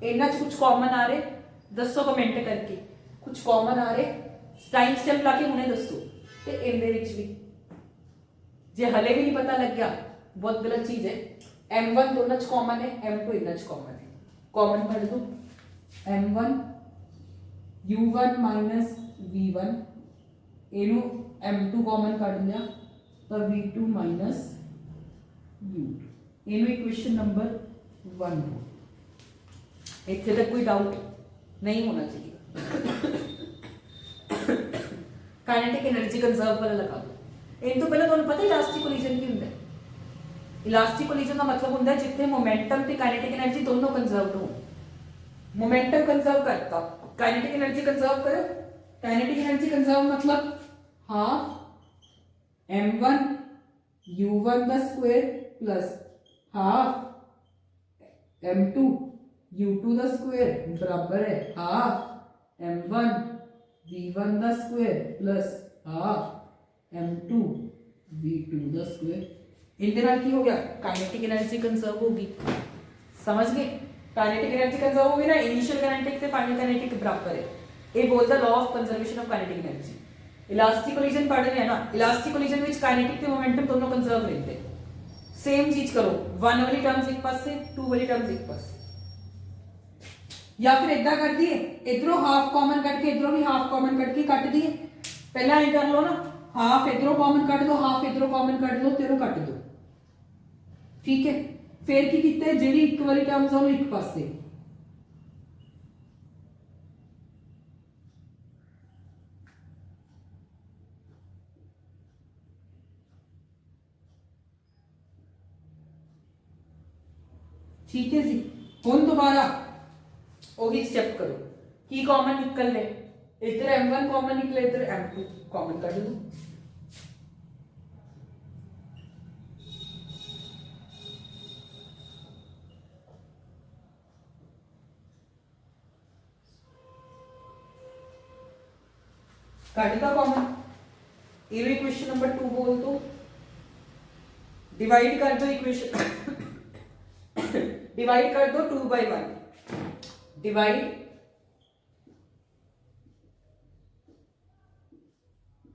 इन्हां च कुछ कॉमन आ रहे दसो कमेंट करके, कुछ कॉमन आ रहे टाइम स्टैम्प लाके हुणे दसो। ते इनदे विच भी जे हले भी नहीं पता लग गया बहुत गलत चीज है। m1 दोनों च कॉमन है, m2 इन्हां च कॉमन है, कॉमन पढ़ दो m1 u1 माइनस v1 इनू m2 कॉमन काट लिया तो v2 माइनस u2 इनू इक्वेशन नंबर 1 हो। इतने तक कोई डाउट नहीं होना चाहिए। काइनेटिक एनर्जी कंजर्व वाला लगा दो। इन तो पहले तुहानू पता इलास्टिक कोलिजन की हुंदा है। इलास्टिक कोलिजन का मतलब हुंदा है जिथे मोमेंटम ते काइनेटिक एनर्जी दोनों कंजर्व्ड हो। मोमेंटम कंजर्व करता, काइनेटिक एनर्जी कंजर्व करो। काइनेटिक एनर्जी कंजर्व मतलब half m1 u1 the square plus half m2 u2 the square बराबर है half m1 v1 the square plus half m2 v2 the square. इनके नाल की हो गया? काइनेटिक एनर्जी कंजर्व होगी। समझ गए? काइनेटिक एनर्जी कंजर्व होगी ना, इनिशियल काइनेटिक ते फाइनल काइनेटिक बराबर है। ये बोलता law of conservation of kinetic energy. Elastic collision पढ़ रहे हैं ना, इलास्टिक कोलिजन विच काइनेटिक ते मोमेंटम दोनों कंजर्व रहते हैं। सेम चीज करो, 1 वाली टर्म्स एक पास से, 2 वाली टर्म्स एक पास से, या फिर इदा कर दिए इधरों हाफ कॉमन करके इधरों भी हाफ कॉमन करके कट दिए। पहला ये कर लो ना, हाफ इधरों कॉमन कट दो, हाफ इधरों कॉमन कट दो, तेरों कट दो। ठीक है, फिर की कीता है जेडी एक वाली टर्म्स हो एक पास से, ठीक है जी। हुन दोबारा वही स्टेप करो की कॉमन निकल ले, इधर m1 कॉमन निकले, इधर m2 कॉमन कर दो। काट का कॉमन, ये इक्वेशन नंबर 2 बोल दो, डिवाइड कर दो इक्वेशन डिवाइड कर दो 2/1, डिवाइड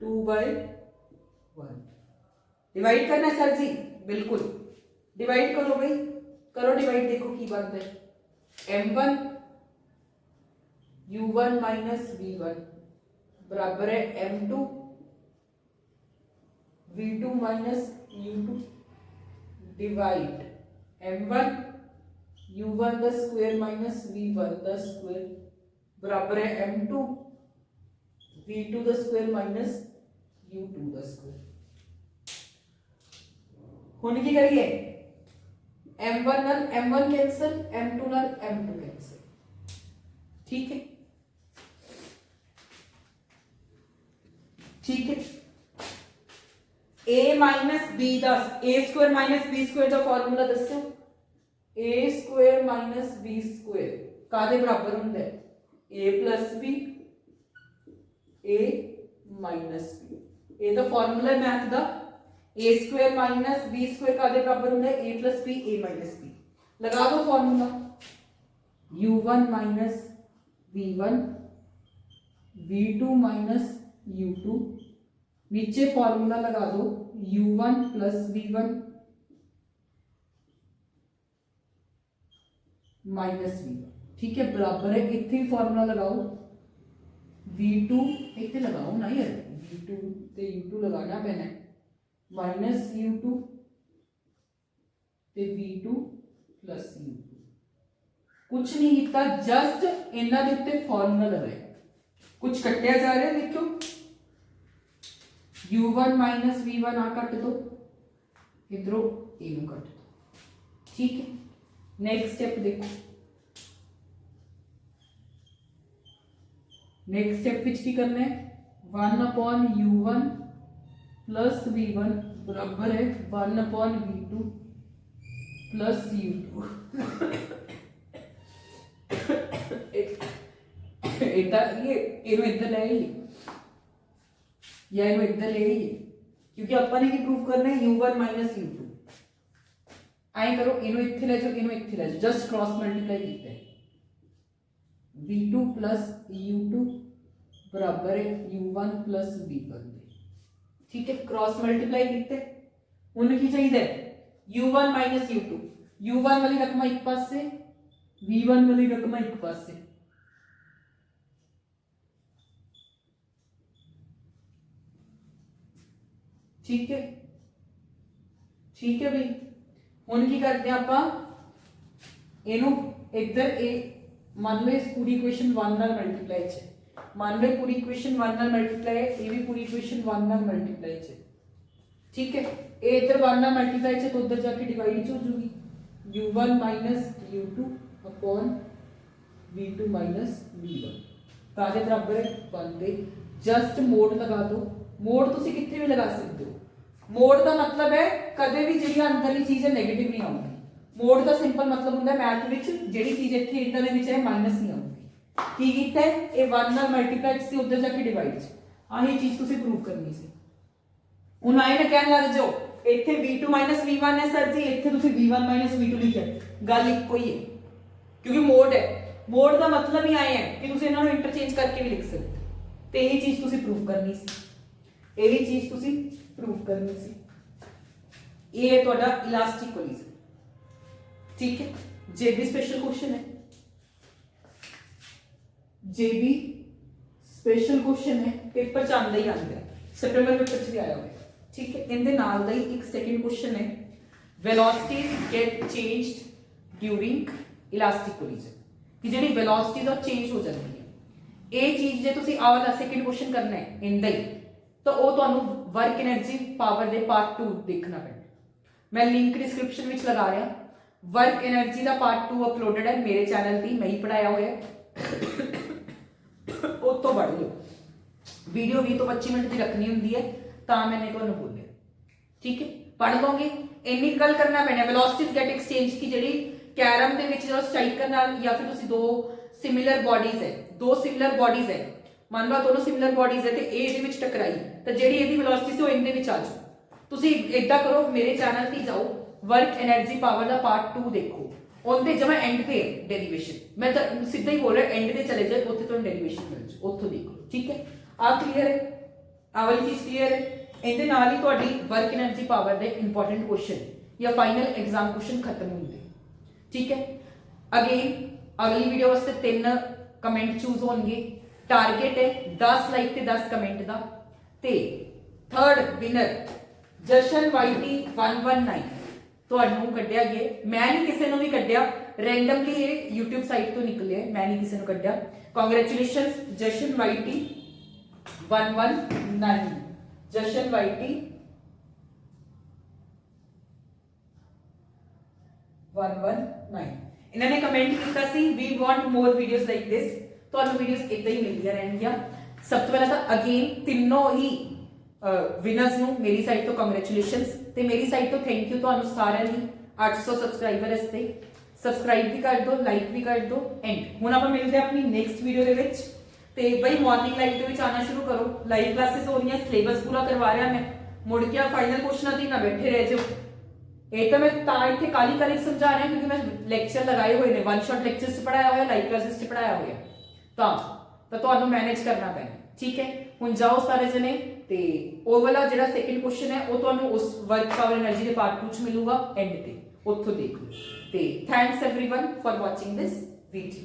2/1 डिवाइड करना है सर जी, बिल्कुल डिवाइड करो भाई, करो डिवाइड। देखो की बात है, m1 u1 माइनस v1 बराबर है m2 v2 minus u2 divide m1 u1 the square minus v1 the square बराबर है m2 v2 the square minus u2 the square. हुन की करिए m1 नाल m1 कैंसिल, m2 नाल m2 कैंसिल। ठीक है, ठीक है। a माइनस b दस, a square minus b square का फॉर्मूला दसो। a square minus b square कादे बराबर हुंदा है? a plus b, a minus b। ये तो फॉर्मूला है मैथ दा। a square minus b square कादे बराबर हुंदा है? a plus b, a minus b। लगा दो formula u1 minus v1 v2 minus u2, नीचे फॉर्मूला लगा दो u1 plus v1 minus v1, ठीक है, बराबर है, इतने फॉर्मूला लगाओ v2 इतने लगाओ ना यार, v2 ते u2 लगाना पैना है, माइनस u2 ते v2 प्लस u2, कुछ नहीं किया, जस्ट इन्हां दे उत्ते फॉर्मूला लगाए, कुछ कटिया जा रहा है, देखो u1 माइनस v1 आ कट दो, इधरों इनू कट दो, ठीक है। नेक्स्ट स्टेप देखो, नेक्स्ट स्टेप विच की करना है 1/u1 प्लस v1 बराबर है 1/v2 प्लस u2 इधर ले आइए या इधर ले आइए, क्योंकि अपन ने प्रूफ करना है u1 माइनस u2, आई करो इनो इत्थे ले जाओ, इनो इत्थे ले जाओ, जस्ट क्रॉस मल्टीप्लाई किया है, v2 प्लस u2 बराबर है u1 प्लस v1, ठीक है, क्रॉस मल्टीप्लाई किते, हुन की चाहिए u1 माइनस u2, u1 वाली रकम एक पास से, v1 वाली रकम एक पास से, ठीक है, ठीक है भाई। हुन की करते हैं आपां इनू इधर ए मान लो इस पूरी इक्वेशन 1 नाल मल्टीप्लाई है, मान लो पूरी इक्वेशन 1 नाल मल्टीप्लाई है, ये भी पूरी इक्वेशन 1 नाल मल्टीप्लाई है, ठीक है, ए इधर 1 नाल मल्टीप्लाई है तो उधर जाके डिवाइड हो जाएगी u1 minus u2 upon v2 minus v1, कादे बराबर है 1 दे, जस्ट मोड लगा दो, मोड तुसी किथे भी लगा सकते हो, मोड का मतलब है कदे भी जिहड़ी अंदरली चीज है नेगेटिव नहीं आउगी, मोड का सिंपल मतलब हुंदा है मैथ विच जिहड़ी चीज इत्थे इधर दे विच है माइनस नहीं आउगी, की कीता है ए 1 नाल मल्टीप्लाई से उधर जाके डिवाइड, आही चीज तुसी प्रूव करनी सी। हुन आए ना कहन लग जाओ इत्थे v2 माइनस v1 है सर जी, इत्थे तुसी v1 माइनस v2 लिखिया, गल इक्को ही है, क्योंकि मोड है, मोड का मतलब ही आए है कि तुसी इन्हां नूं इंटरचेंज करके भी लिख सकते, ते यही चीज तुसी प्रूव करनी सी, यही चीज तुसी प्रूव करनी सी, ये है ਤੁਹਾਡਾ इलास्टिक कोलिजन, ठीक है। जेबी स्पेशल क्वेश्चन है, जेबी स्पेशल क्वेश्चन है, पेपर च आंदा ही आंदा है, सितंबर पेपर च भी आया हुआ है, ठीक है। इनदे नाल दा ही एक सेकंड क्वेश्चन है, velocities get changed during elastic collision, कि जेडी वेलोसिटीज और चेंज हो जाती है, ये चीज जे तुसी आ वाला सेकंड क्वेश्चन करना है इनदा ही, तो वो तुहानू वर्क एनर्जी पावर दे पार्ट 2 देखना पैना, मैं लिंक डिस्क्रिप्शन में लगा रहा, वर्क एनर्जी का पार्ट 2 अपलोडेड है मेरे चैनल पर, मैं ही पढ़ाया हुआ है, उतो पढ़ लो, वीडियो 20 तो 25 मिनट की रखनी होंगी है, तो मैंने तुहानू बोलिया, ठीक है, पढ़ लोगे, इन्नी गल करना पैना, वेलोसिटीज गेट एक्सचेंज की जिहड़ी कैरम दे विच जो स्ट्राइकर नाल या फिर तुसी दो सिमिलर बॉडीज है, दो सिमिलर बॉडीज है, मान लो दोनों सिमिलर बॉडीज है ते ए दे विच टकराई, तो जिहड़ी इहदी वेलोसिटी सी ओ इनदे विच आ जाओ, तुसी इदां करो मेरे चैनल ते जाओ, वर्क एनर्जी पावर दा पार्ट 2 देखो, उनते जमा एंड पे डेरिवेशन, मैं तो सीधा ही बोल रहा एंड पे चले जाए, उत्थे तुहानू डेरिवेशन मिल जाए, उत्थों देख लो, ठीक है। आ क्लीयर है, आ वाली चीज क्लीयर है, इहदे नाल ही तुहाडी वर्क एनर्जी पावर दे इंपॉर्टेंट क्वेश्चन या फाइनल एग्जाम क्वेश्चन खत्म होंगे, ठीक है। अगेन अगली वीडियो वास्ते 3 कमेंट चूज होंगे, टारगेट है 10 लाइक ते 10 कमेंट दा, ते थर्ड विनर जशन YT 119 ਤੁਹਾਨੂੰ ਕੱਢਿਆ ਗਿਆ, ਮੈਂ ਨਹੀਂ ਕਿਸੇ ਨੂੰ ਵੀ ਕੱਢਿਆ, ਰੈਂਡਮਲੀ ਇਹ YouTube ਸਾਈਟ ਤੋਂ ਨਿਕਲਿਆ, ਮੈਂ ਨਹੀਂ ਕਿਸੇ ਨੂੰ ਕੱਢਿਆ, ਕੰਗ੍ਰੈਚੁਲੇਸ਼ਨਸ ਜਸ਼ਨ YT 119, ਜਸ਼ਨ YT 119, ਇਹਨਾਂ ਨੇ ਕਮੈਂਟ ਕੀਤਾ ਸੀ we want more videos like this, ਤੁਹਾਨੂੰ ਵੀਡੀਓਜ਼ ਇਦਾਂ ਹੀ ਮਿਲਦੀਆਂ ਰਹਿਣਗੀਆਂ। ਸਭ ਤੋਂ ਪਹਿਲਾਂ ਤਾਂ ਅਗੇਨ ਤਿੰਨੋਂ ਹੀ ਵਿਨਰਸ ਨੂੰ ਮੇਰੀ ਸਾਈਡ ਤੋਂ ਕੰਗ੍ਰੈਚੁਲੇਸ਼ਨਸ, ਤੇ ਮੇਰੀ ਸਾਈਡ ਤੋਂ ਥੈਂਕ ਯੂ ਤੁਹਾਨੂੰ ਸਾਰਿਆਂ ਦੀ 800 ਸਬਸਕ੍ਰਾਈਬਰ ਵਾਸਤੇ, ਸਬਸਕ੍ਰਾਈਬ ਵੀ ਕਰ ਦਿਓ, ਲਾਈਕ ਵੀ ਕਰ ਦਿਓ, ਐਂਡ ਹੁਣ ਆਪਾਂ ਮਿਲਦੇ ਆਪਣੀ ਨੈਕਸਟ ਵੀਡੀਓ ਦੇ ਵਿੱਚ, ਤੇ ਬਈ ਮਾਰਨਿੰਗ ਲਾਈਵ ਦੇ ਵਿੱਚ ਆਣਾ ਸ਼ੁਰੂ ਕਰੋ, ਲਾਈਵ ਕਲਾਸਿਸ ਹੋ ਰਹੀਆਂ, ਸਿਲੇਬਸ ਪੂਰਾ ਕਰਵਾ ਰਿਹਾ ਮੈਂ, ਮੁੜ ਕੇ ਫਾਈਨਲ ਕੁਐਸਚਨਾਂ ਤੇ ਨਾ ਬੈਠੇ ਰਹਿ ਜਾਓ, ਇਹ ਤਾਂ ਮੈਂ ਤਾਂ ਇੱਥੇ ਕਾਲੀ ਕਾਲੀ ਸਮਝਾ ਰਿਹਾ ਕਿਉਂਕਿ ਮੈਂ ਲੈਕਚਰ ਲਗਾਏ ਹੋਏ ਨੇ, ਵਨ ਸ਼ਾਟ ਲੈਕਚਰਸ 'ਚ ਪੜਾਇਆ ਹੋਇਆ, ਲਾਈਵ ਕਲਾਸਿਸ 'ਚ ਪੜਾਇਆ ਹੋਇਆ, ਤਾਂ ਤੁਹਾਨੂੰ ਮੈਨੇਜ ਕਰਨਾ ਪੈਣਾ। ਠੀਕ ਹੈ, ਹੁਣ ਜਾਓ ਸਾਰੇ ਜਣੇ, ਤੇ ਉਹ ਵਾਲਾ ਜਿਹੜਾ ਸੈਕਿੰਡ ਕੁਐਸਚਨ ਹੈ ਉਹ ਤੁਹਾਨੂੰ ਉਸ ਵਰਕ ਪਾਵਰ એનર્ਜੀ ਦੇ ਪਾਰਟ 2 ਚ ਮਿਲੂਗਾ ਐਂਡ ਤੇ, ਉੱਥੋਂ ਦੇਖ ਲਓ। ਤੇ thanks everyone for watching this video.